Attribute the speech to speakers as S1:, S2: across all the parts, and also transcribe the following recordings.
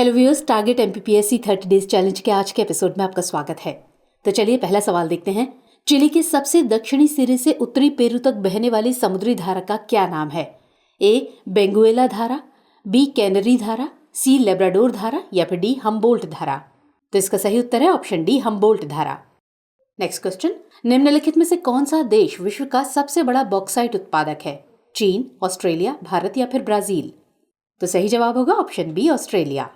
S1: Hello viewers, target MPPSC 30 days challenge के आज के एपिसोड में आपका स्वागत है। तो चलिए पहला सवाल देखते हैं। चिली के सबसे दक्षिणी सिरे से उत्तरी पेरू तक बहने वाली समुद्री धारा का क्या नाम है? ए बेंगुएला धारा, बी कैनरी धारा, सी लेब्राडोर धारा या फिर डी हम्बोल्ट धारा। तो इसका सही उत्तर है ऑप्शन डी हम्बोल्ट धारा। नेक्स्ट क्वेश्चन, निम्नलिखित में से कौन सा देश विश्व का सबसे बड़ा बॉक्साइट उत्पादक है? चीन, ऑस्ट्रेलिया, भारत या फिर ब्राजील? तो सही जवाब होगा ऑप्शन बी ऑस्ट्रेलिया।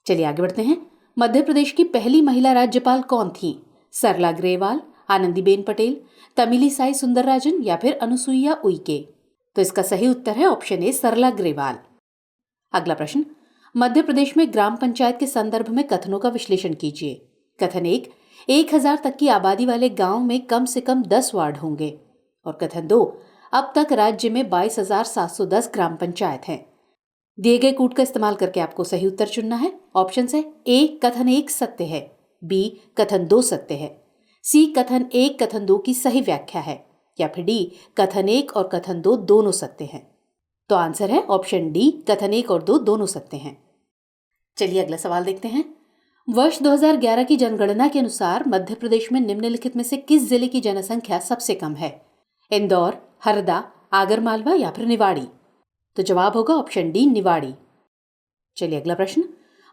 S1: चलिए आगे बढ़ते हैं। मध्य प्रदेश की पहली महिला राज्यपाल कौन थी? सरला ग्रेवाल, आनंदीबेन पटेल, तमिलिसाई सुंदरराजन या फिर अनुसुईया उइके? तो इसका सही उत्तर है ऑप्शन ए सरला ग्रेवाल। अगला प्रश्न, मध्य प्रदेश में ग्राम पंचायत के संदर्भ में कथनों का विश्लेषण कीजिए। कथन 1, 1000 तक की आबादी वाले गांव में कम से कम 10 वार्ड होंगे। और कथन 2, अब तक राज्य में 22,710 ग्राम पंचायत हैं। दिए गए कूट का इस्तेमाल करके आपको सही उत्तर चुनना है। ऑप्शन है ए कथन 1 सत्य है, बी कथन 2 सत्य है, सी कथन 1 कथन 2 की सही व्याख्या है या फिर डी कथन 1 और कथन 2 दोनों सत्य हैं। तो आंसर है ऑप्शन डी कथन 1 और 2 दोनों सत्य हैं। चलिए अगला सवाल देखते हैं। वर्ष 2011 की जनगणना के अनुसार मध्य प्रदेश में निम्नलिखित में से किस जिले की जनसंख्या सबसे कम है? इंदौर, हरदा, आगरमालवा या फिर निवाड़ी? तो जवाब होगा ऑप्शन डी निवाड़ी। चलिए अगला प्रश्न,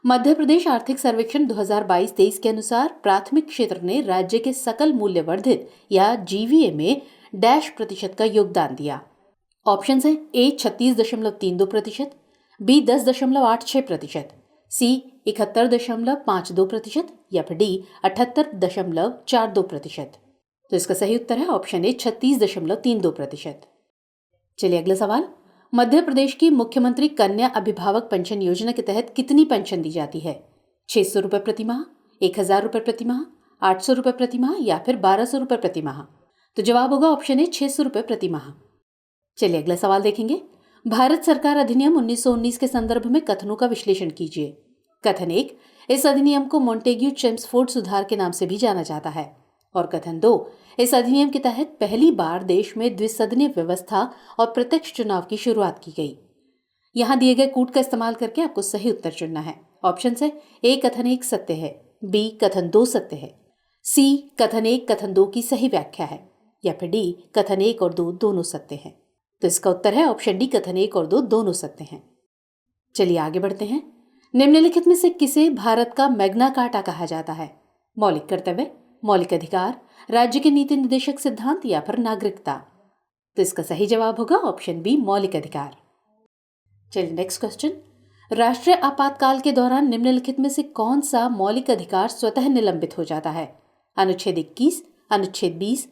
S1: मध्य प्रदेश आर्थिक सर्वेक्षण 2022-23 के अनुसार प्राथमिक क्षेत्र ने राज्य के सकल मूल्य वर्धित या जीवीए में डैश प्रतिशत का योगदान दिया। ऑप्शन है ए 36.32%, बी 10.86%, सी 71.52% या फिर डी 78.42%। तो इसका सही उत्तर है ऑप्शन ए 36.32%। चलिए अगला सवाल, मध्य प्रदेश की मुख्यमंत्री कन्या अभिभावक पेंशन योजना के तहत कितनी पेंशन दी जाती है? 600 रुपये प्रति माह, 1000 रुपये प्रति माह, 800 रुपये प्रति माह या फिर 1200 रुपये प्रति माह? तो जवाब होगा ऑप्शन ए 600 रुपये प्रति माह। चलिए अगला सवाल देखेंगे। भारत सरकार अधिनियम 1919 के संदर्भ में कथनों का विश्लेषण कीजिए। कथन 1, इस अधिनियम को मोंटेग्यू चेम्सफोर्ड सुधार के नाम से भी जाना जाता है। और कथन 2, इस अधिनियम के तहत पहली बार देश में द्विसदनीय व्यवस्था और प्रत्यक्ष चुनाव की शुरुआत की गई। यहां दिए गए कूट का इस्तेमाल करके आपको सही उत्तर चुनना है। ऑप्शन है ए कथन 1 सत्य है, बी कथन 2 सत्य है, सी कथन 1 कथन 2 की सही व्याख्या है या फिर डी कथन 1 और 2 दोनों सत्य हैं। तो इसका उत्तर है ऑप्शन डी कथन 1 और 2 दोनों सत्य हैं। चलिए आगे बढ़ते हैं। निम्नलिखित में से किसे भारत का मैग्ना कार्टा कहा जाता है? मौलिक कर्तव्य, मौलिक अधिकार, राज्य के नीति निर्देशक सिद्धांत या फिर नागरिकता? तो इसका सही जवाब होगा ऑप्शन बी मौलिक अधिकार। चलिए नेक्स्ट क्वेश्चन, राष्ट्रीय आपातकाल के दौरान निम्नलिखित में से कौन सा मौलिक अधिकार स्वतः निलंबित हो जाता है? अनुच्छेद 21, अनुच्छेद 20,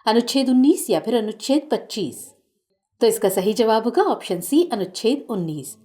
S1: अनुच्छेद 19 या फिर अनुच्छेद 25? तो इसका सही जवाब होगा ऑप्शन सी अनुच्छेद 19।